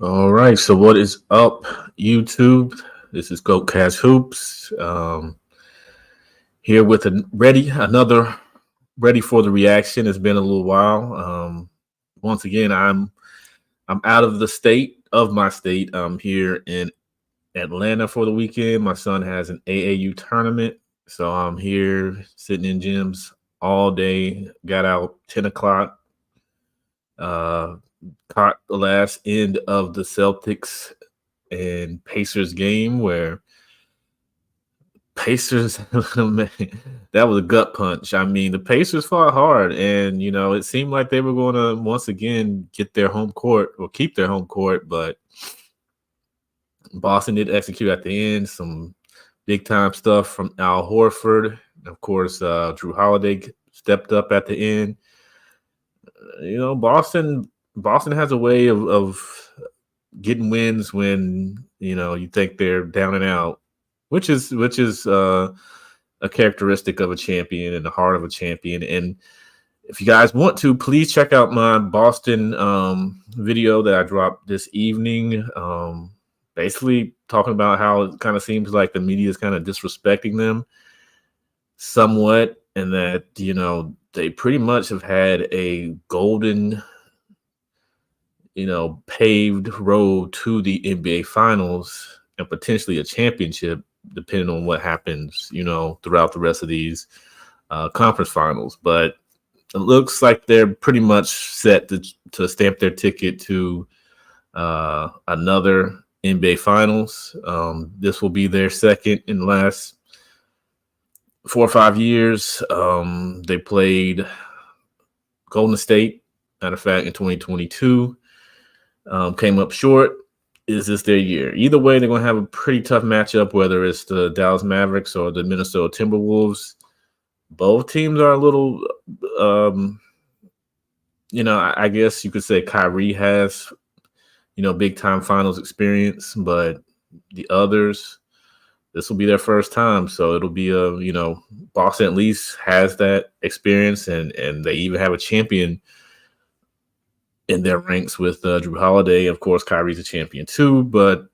All right, so what is up, YouTube? This is GOATcast Hoops. Here with another ready for the reaction. It's been a little while. Once again, I'm out of the state of my state. I'm here in Atlanta for the weekend. My son has an AAU tournament, so I'm here sitting in gyms all day. Got out 10 o'clock. Uh, Caught the last end of the Celtics and Pacers game where Pacers man, that was a gut punch. I mean, the Pacers fought hard, and it seemed like they were going to once again get their home court or keep their home court, but Boston did execute at the end. Some big time stuff from Al Horford. Of course, Drew Holiday stepped up at the end. Boston has a way of getting wins when you think they're down and out, which is a characteristic of a champion and the heart of a champion. And if you guys want to, please check out my Boston video that I dropped this evening. Basically talking about how it kind of seems like the media is kind of disrespecting them somewhat, and that they pretty much have had a golden paved road to the NBA Finals and potentially a championship, depending on what happens, throughout the rest of these conference finals. But it looks like they're pretty much set to stamp their ticket to another NBA Finals. This will be their second in the last 4 or 5 years. They played Golden State, matter of fact, in 2022. Came up short. Is this their year? Either way, they're going to have a pretty tough matchup, whether it's the Dallas Mavericks or the Minnesota Timberwolves. Both teams are a little, I guess you could say Kyrie has, big time finals experience, but the others, this will be their first time. So it'll be Boston at least has that experience, and they even have a champion in their ranks with Drew Holiday. Of course, Kyrie's a champion too, but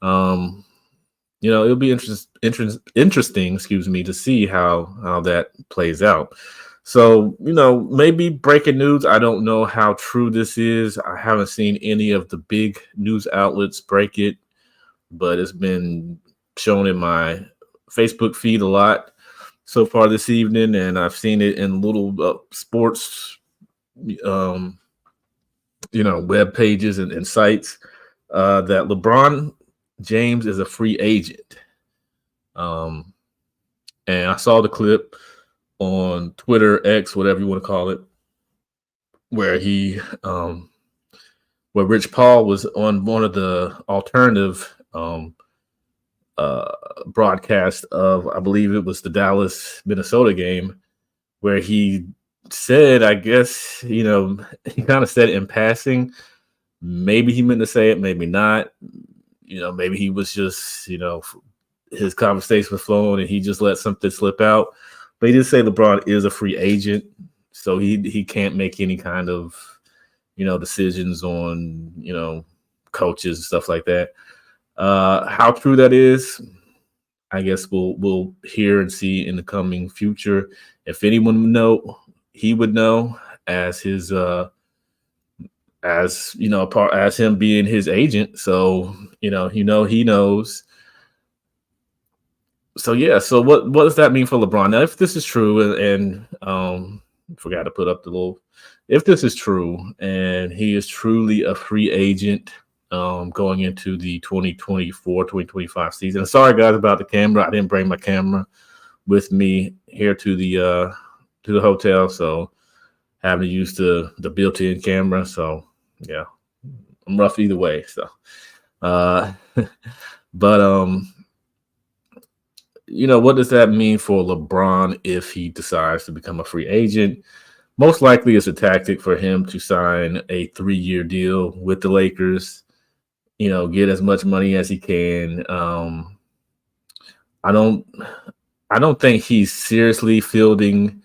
it'll be interesting, to see how that plays out. So, maybe breaking news. I don't know how true this is. I haven't seen any of the big news outlets break it, but it's been shown in my Facebook feed a lot so far this evening, and I've seen it in little sports web pages and sites that LeBron James is a free agent. And I saw the clip on Twitter, X, whatever you want to call it, where where Rich Paul was on one of the alternative broadcasts of, I believe it was the Dallas Minnesota game, where he said, I guess, he kind of said it in passing. Maybe he meant to say it, maybe not. Maybe he was just, his conversation was flowing and he just let something slip out. But he did say LeBron is a free agent, so he can't make any kind of, decisions on, coaches and stuff like that. How true that is, I guess we'll hear and see in the coming future. If anyone would know, he would know, as his as him being his agent. So he knows. So yeah, so what does that mean for LeBron? Now, if this is true, and forgot to put up the little, if this is true and he is truly a free agent going into the 2024-2025 season. Sorry guys about the camera. I didn't bring my camera with me here to the hotel, so having to use the built-in camera. So yeah, I'm rough either way. So but what does that mean for LeBron if he decides to become a free agent? Most likely it's a tactic for him to sign a 3-year deal with the Lakers, get as much money as he can. I don't think he's seriously fielding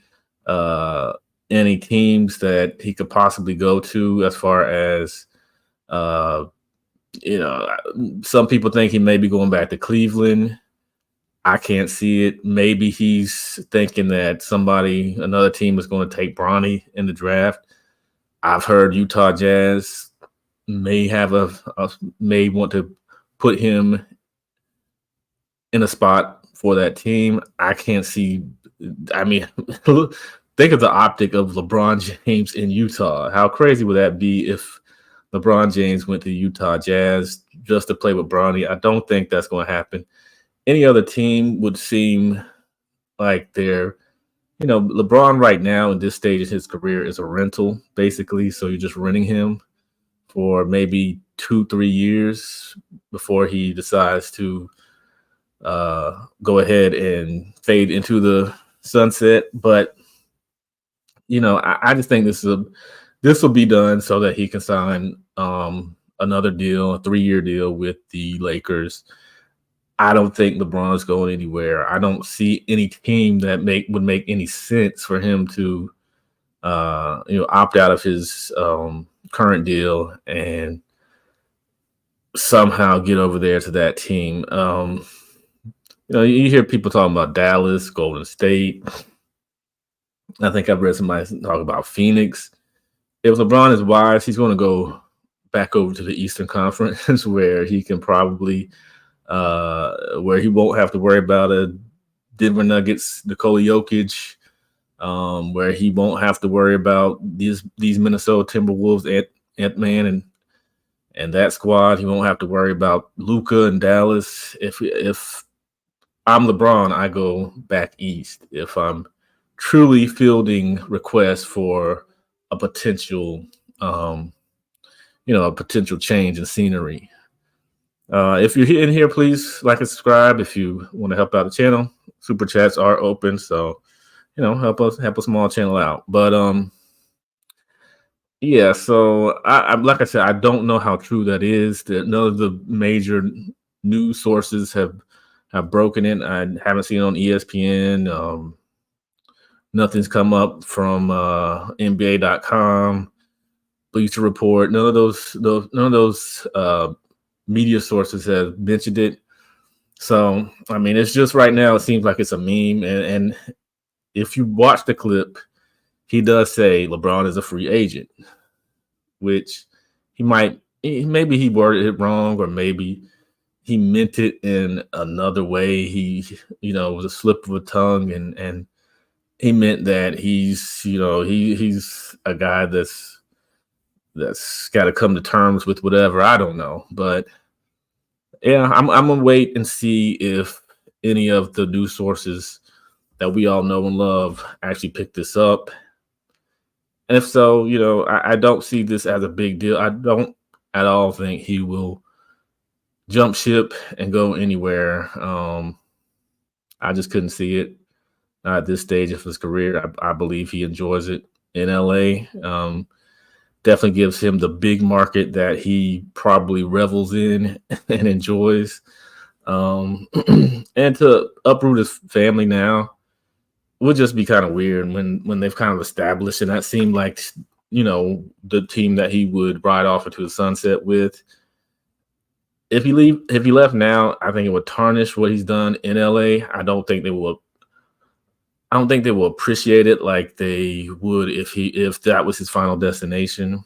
any teams that he could possibly go to as far as Uh, some people think he may be going back to Cleveland. I can't see it. Maybe he's thinking that another team is going to take Bronny in the draft. I've heard Utah Jazz may may want to put him in a spot for that team. I can't see. I mean, think of the optic of LeBron James in Utah. How crazy would that be if LeBron James went to Utah Jazz just to play with Bronny? I don't think that's going to happen. Any other team would seem like LeBron right now in this stage of his career is a rental, basically. So you're just renting him for maybe 2-3 years before he decides to go ahead and fade into the sunset. But I just think this will be done so that he can sign another deal, a 3-year deal with the Lakers. I don't think LeBron's going anywhere. I don't see any team that would make any sense for him to opt out of his current deal and somehow get over there to that team. You hear people talking about Dallas, Golden State. I think I've read somebody talk about Phoenix. If LeBron is wise, he's going to go back over to the Eastern Conference where he can probably where he won't have to worry about a Denver Nuggets, Nikola Jokic, where he won't have to worry about these Minnesota Timberwolves, Ant-Man and that squad. He won't have to worry about Luka and Dallas. If I'm LeBron, I go back east. If I'm truly fielding requests for a potential, a potential change in scenery. If you're in here, please like and subscribe. If you want to help out the channel, super chats are open. So, help a small channel out. But yeah. So I like I said, I don't know how true that is. That none of the major news sources have broken it. I haven't seen it on ESPN. Nothing's come up from NBA.com, Bleacher Report. None of those media sources have mentioned it. So, I mean, it's just right now, it seems like it's a meme. And if you watch the clip, he does say LeBron is a free agent, which maybe he worded it wrong, or maybe he meant it in another way. He, was a slip of a tongue, and he meant that he's a guy that's got to come to terms with whatever. I don't know, but yeah, I'm gonna wait and see if any of the news sources that we all know and love actually pick this up. And if so, I don't see this as a big deal. I don't at all think he will jump ship and go anywhere. I just couldn't see it at this stage of his career. I believe he enjoys it in LA. Definitely gives him the big market that he probably revels in and enjoys. And to uproot his family now would just be kind of weird when they've kind of established, and that seemed like, the team that he would ride off into the sunset with. If he left now, I think it would tarnish what he's done in LA. I don't think they will appreciate it like they would if that was his final destination,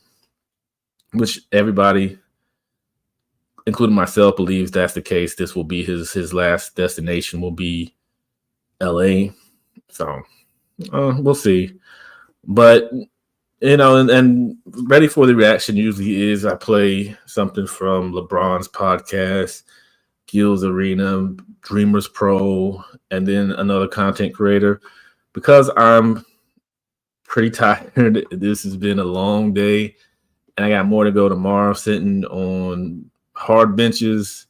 which everybody, including myself, believes that's the case. This will be his last destination will be LA. So we'll see. But and ready for the reaction usually is I play something from LeBron's podcast, Gil's Arena, Dreamers Pro, and then another content creator. Because I'm pretty tired, this has been a long day, and I got more to go tomorrow, sitting on hard benches,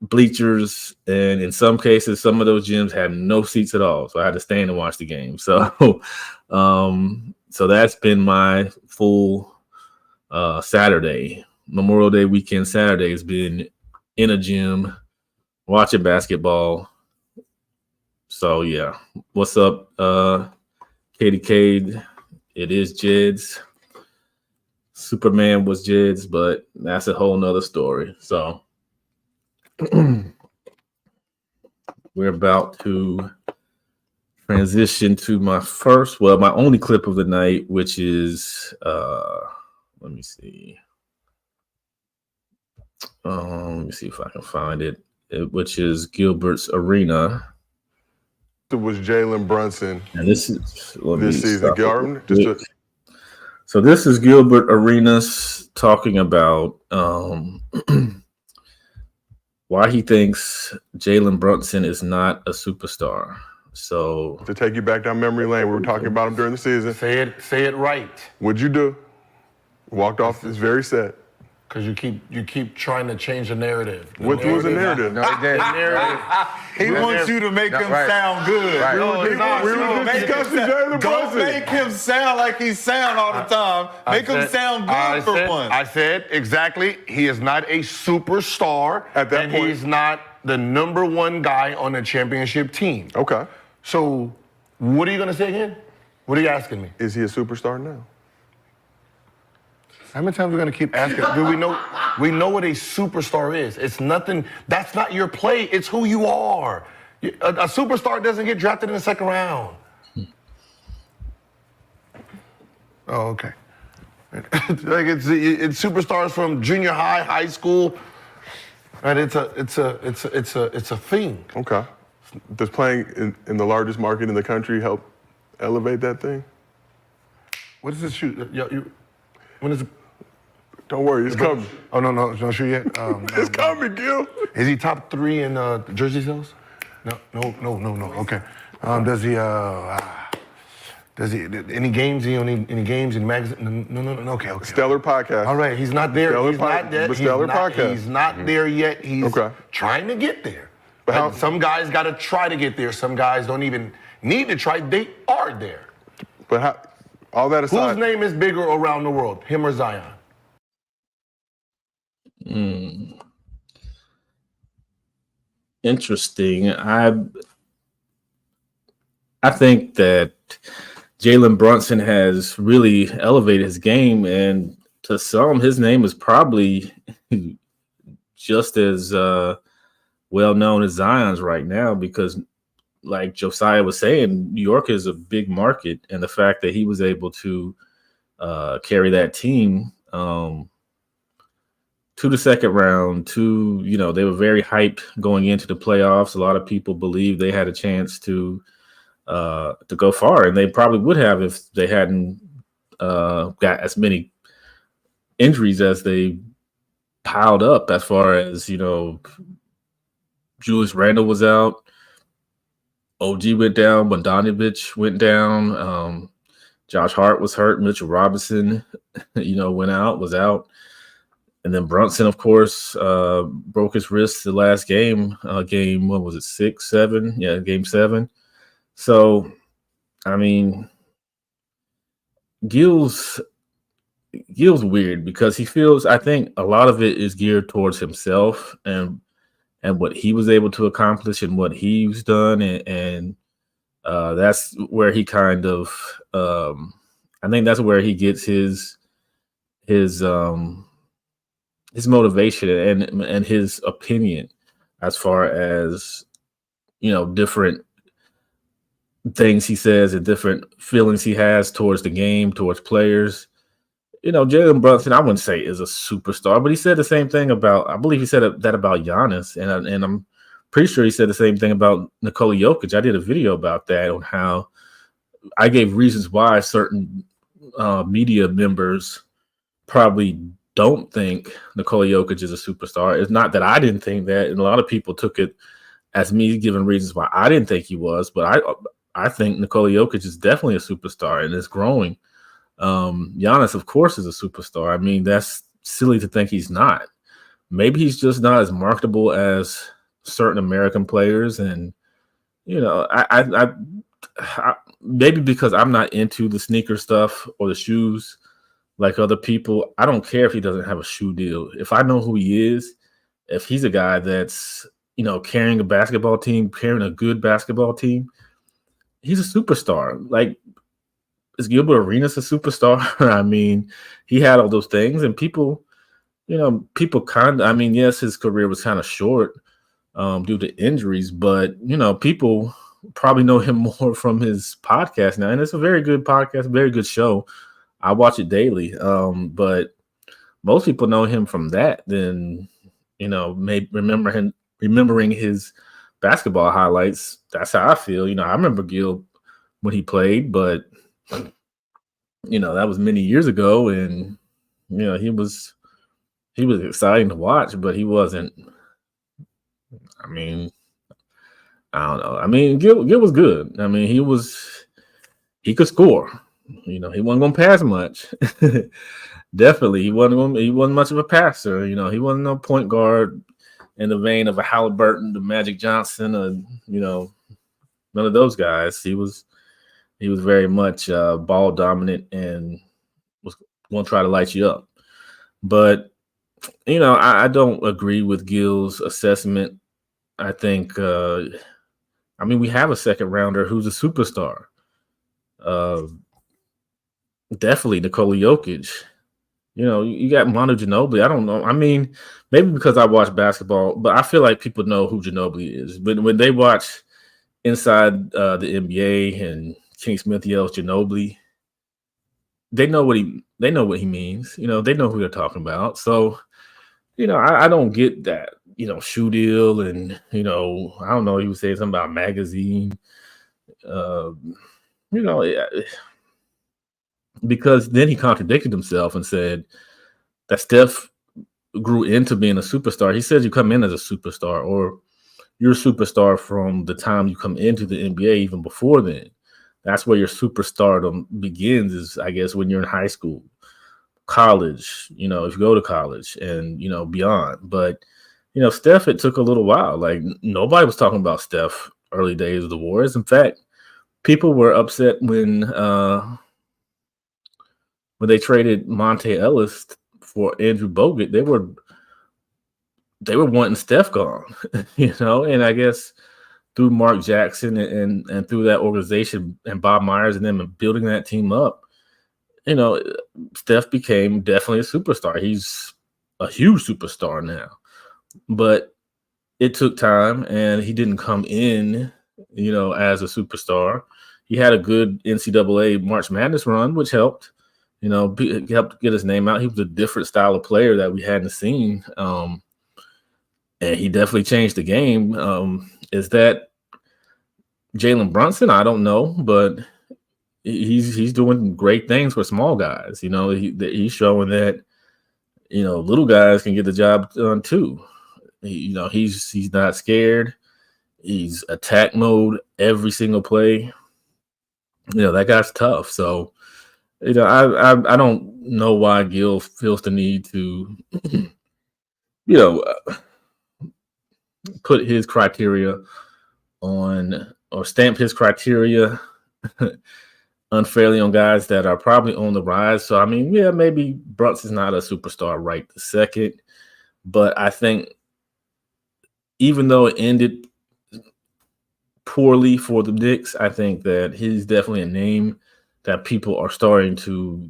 bleachers, and in some cases, some of those gyms had no seats at all, so I had to stand and watch the game. So, so that's been my full Saturday. Memorial Day weekend Saturday has been in a gym, watching basketball. So yeah, what's up, Katie Cade? It is Jed's. Superman was Jids, but that's a whole nother story. So we're about to transition to my only clip of the night, which is let me see. Let me see if I can find it, which is Gilbert's Arena. It was Jalen Brunson. And this is this season. So this is Gilbert Arenas talking about why he thinks Jalen Brunson is not a superstar. So to take you back down memory lane, we were talking about him during the season. Say it right. What'd you do? Walked off this very set. Because you keep trying to change the narrative. What was the narrative? No, he didn't. He wants you to make him sound good. Right. We were discussing Jalen Don't Brunson. make him sound like he sound all the time. Make him sound good for once. I said exactly. He is not a superstar. At that point. He's not the number one guy on the championship team. Okay. So what are you going to say again? What are you asking me? Is he a superstar now? How many times are we going to keep asking? Do we know what a superstar is? It's nothing. That's not your play. It's who you are. A superstar doesn't get drafted in the second round. Oh, okay. Like it's superstars from junior high, high school, and it's a thing. Okay. Does playing in the largest market in the country help elevate that thing? What is this shoot? When is it? Don't worry, it's coming. Oh no, it's not sure yet. It's coming, Gil. Is he top 3 in jersey sales? No. Okay. Does he any games? Any games in magazine? No. Okay. Stellar podcast. All right, he's not there. Stellar podcast. He's not there yet. He's trying to get there. But some guys got to try to get there. Some guys don't even need to try. They are there. But all that aside, whose name is bigger around the world, him or Zion? Interesting. I think that Jalen Brunson has really elevated his game, and to some, his name is probably just as well known as Zion's right now, because like Josiah was saying, New York is a big market, and the fact that he was able to carry that team to the second round, they were very hyped going into the playoffs. A lot of people believed they had a chance to go far, and they probably would have if they hadn't got as many injuries as they piled up. As far as Julius Randle was out, OG went down, Bogdanovich went down, Josh Hart was hurt, Mitchell Robinson, was out. And then Brunson, of course, broke his wrist the last game. What was it, 6, 7? Yeah, game 7. So, I mean, Gil's weird because he feels, I think a lot of it is geared towards himself and what he was able to accomplish and what he's done. And that's where he kind of, I think that's where he gets his motivation and his opinion as far as different things he says and different feelings he has towards the game, towards players. Jalen Brunson, I wouldn't say is a superstar, but he said the same thing I believe he said that about Giannis, and I'm pretty sure he said the same thing about Nikola Jokic. I did a video about that, on how I gave reasons why certain media members probably don't think Nikola Jokic is a superstar. It's not that I didn't think that, and a lot of people took it as me giving reasons why I didn't think he was, but I think Nikola Jokic is definitely a superstar and is growing. Giannis, of course, is a superstar. I mean, that's silly to think he's not. Maybe he's just not as marketable as certain American players, and I maybe because I'm not into the sneaker stuff or the shoes like other people. I don't care if he doesn't have a shoe deal. If I know who he is, if he's a guy that's carrying a basketball team, carrying a good basketball team, he's a superstar. Like, is Gilbert Arenas a superstar? I mean, he had all those things, and people kind of. I mean, yes, his career was kind of short due to injuries, but people probably know him more from his podcast now, and it's a very good podcast, very good show. I watch it daily, but most people know him from that than maybe remembering his basketball highlights. That's how I feel. I remember Gil when he played, but that was many years ago, and he was exciting to watch, but he wasn't. I mean, I don't know. I mean, Gil was good. I mean, he could score. He wasn't going to pass much. Definitely, he wasn't much of a passer. He wasn't no point guard in the vein of a Halliburton, the Magic Johnson, none of those guys. He was very much ball dominant and was going to try to light you up. But I don't agree with Gil's assessment. I think, we have a second rounder who's a superstar. Definitely Nikola Jokic. You got Manu Ginobili. I don't know. I mean, maybe because I watch basketball, but I feel like people know who Ginobili is. But when they watch Inside the NBA and King Smith yells Ginobili, they know what he means. They know who they're talking about. So, I don't get that. Shoe deal, and I don't know. He was saying something about magazine. Because then he contradicted himself and said that Steph grew into being a superstar. He says you come in as a superstar, or you're a superstar from the time you come into the NBA, even before then. That's where your superstardom begins, is I guess when you're in high school, college, if you go to college and, beyond. But, Steph, it took a little while. Like, nobody was talking about Steph early days of the Warriors. In fact, people were upset when they traded Monte Ellis for Andrew Bogut. They were wanting Steph gone, and I guess through Mark Jackson and through that organization and Bob Myers and them building that team up, Steph became definitely a superstar. He's a huge superstar now, but it took time, and he didn't come in, as a superstar. He had a good NCAA March Madness run, which helped. Helped get his name out. He was a different style of player that we hadn't seen, and he definitely changed the game. Is that Jalen Brunson? I don't know, but he's doing great things for small guys. He's showing that little guys can get the job done too. He's not scared. He's attack mode every single play. That guy's tough. So. I don't know why Gil feels the need to, put his criteria on or stamp his criteria unfairly on guys that are probably on the rise. So, maybe Brunson's not a superstar right this second, but I think even though it ended poorly for the Knicks, I think that he's definitely a name that people are starting to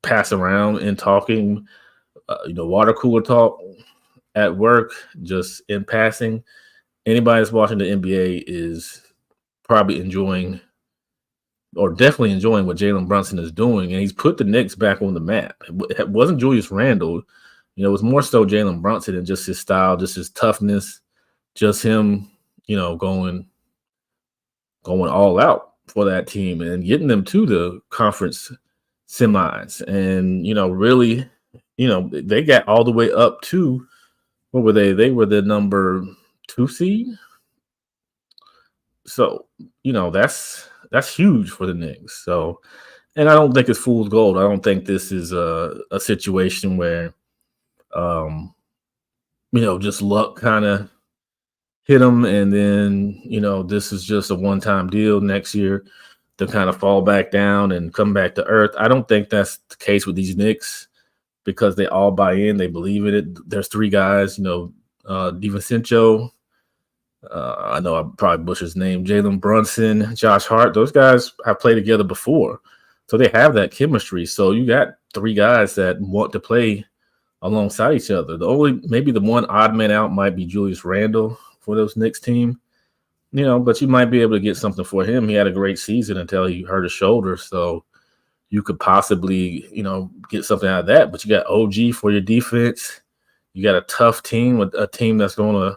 pass around and talking, water cooler talk at work, just in passing. Anybody that's watching the NBA is probably enjoying, or definitely enjoying, what Jalen Brunson is doing, and he's put the Knicks back on the map. It wasn't Julius Randle. It was more so Jalen Brunson and just his style, just his toughness, just him, going all out for that team and getting them to the conference semis. And, really, they got all the way up to, what were they? They were the number 2 seed. So, that's huge for the Knicks. So, and I don't think it's fool's gold. I don't think this is a situation where, just luck kind of hit them, and then this is just a one-time deal. Next year they'll kind of fall back down and come back to earth. I don't think that's the case with these Knicks, because they all buy in, they believe in it. There's 3 guys, DiVincenzo, I know I probably butchered his name, Jalen Brunson, Josh Hart. Those guys have played together before. So they have that chemistry. So you got three guys that want to play alongside each other. Maybe the one odd man out might be Julius Randle for those Knicks team, but you might be able to get something for him. He had a great season until he hurt his shoulder. So you could possibly, get something out of that. But you got OG for your defense. You got a tough team, with a team that's going to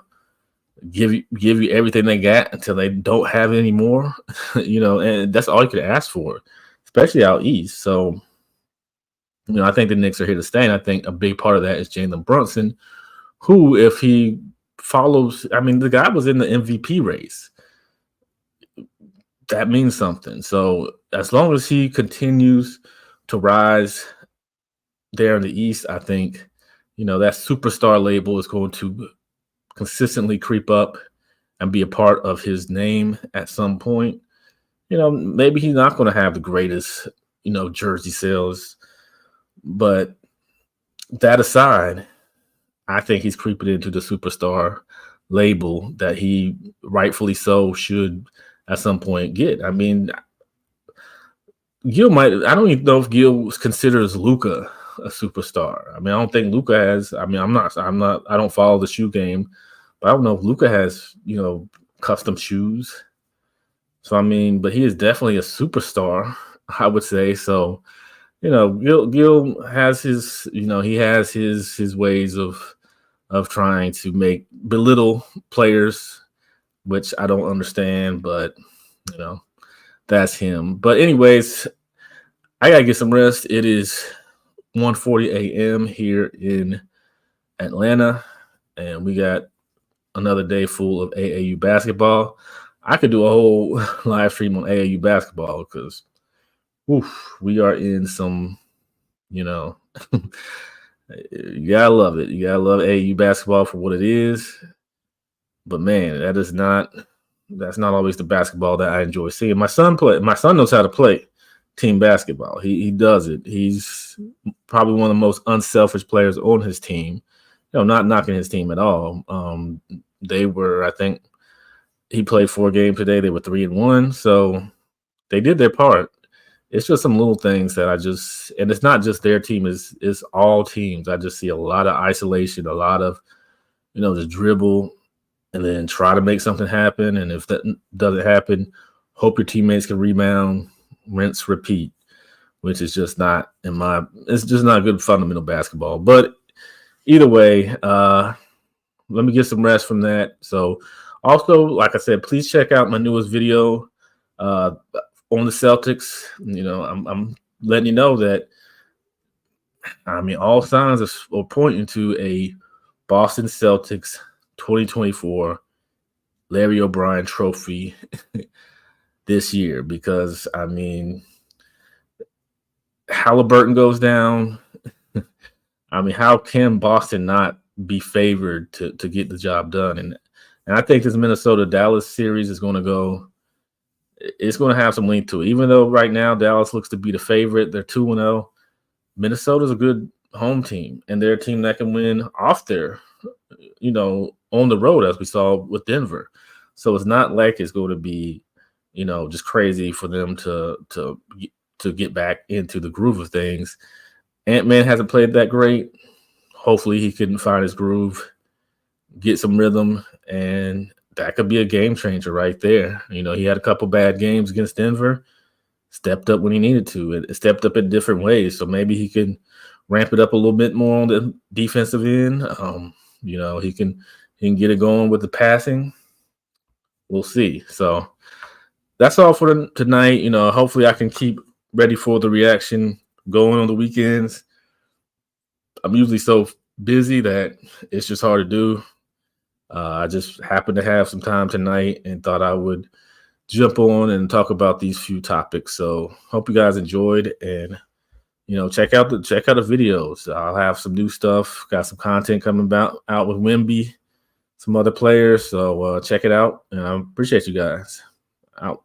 give you everything they got until they don't have any more, and that's all you could ask for, especially out east. So, I think the Knicks are here to stay, and I think a big part of that is Jalen Brunson, who, if he follows, the guy was in the MVP race. That means something. So as long as he continues to rise there in the East, I think, that superstar label is going to consistently creep up and be a part of his name at some point. Maybe he's not going to have the greatest, jersey sales, but that aside, I think he's creeping into the superstar label that he rightfully so should at some point get. Gil I don't even know if Gil considers Luka a superstar. I don't think Luka has. I don't follow the shoe game, but I don't know if Luka has, custom shoes. So but he is definitely a superstar, I would say. So, Gil has his, he has his ways of trying to belittle players, which I don't understand, but that's him. But anyways, I gotta get some rest. It is 1:40 a.m. here in Atlanta, and we got another day full of AAU basketball. I could do a whole live stream on AAU basketball because we are in some, you gotta love it. You gotta love AAU basketball for what it is. But man, that's not always the basketball that I enjoy seeing. My son knows how to play team basketball. He does it. He's probably one of the most unselfish players on his team. Not knocking his team at all. I think he played 4 games today. They were 3-1. So they did their part. It's just some little things that and it's not just their team, it's all teams. I just see a lot of isolation, a lot of, the dribble and then try to make something happen. And if that doesn't happen, hope your teammates can rebound, rinse, repeat, which is just it's just not good fundamental basketball. But either way, let me get some rest from that. So also, like I said, please check out my newest video on the Celtics. I'm letting you know that, all signs are pointing to a Boston Celtics 2024 Larry O'Brien trophy this year, because Halliburton goes down. How can Boston not be favored to get the job done? And I think this Minnesota-Dallas series is going to it's going to have some length to it. Even though right now Dallas looks to be the favorite, they're 2-0. Minnesota's a good home team, and they're a team that can win off there, on the road, as we saw with Denver. So it's not like it's going to be, just crazy for them to get back into the groove of things. Ant-Man hasn't played that great. Hopefully he can find his groove, get some rhythm, and that could be a game changer right there. He had a couple bad games against Denver, stepped up when he needed to, and stepped up in different ways. So maybe he can ramp it up a little bit more on the defensive end. He can get it going with the passing. We'll see. So that's all for tonight. Hopefully I can keep ready for the reaction going on the weekends. I'm usually so busy that it's just hard to do. I just happened to have some time tonight and thought I would jump on and talk about these few topics. So hope you guys enjoyed, and check out the videos. I'll have some new stuff. Got some content coming out with Wemby, some other players. So check it out, and I appreciate you guys. Out.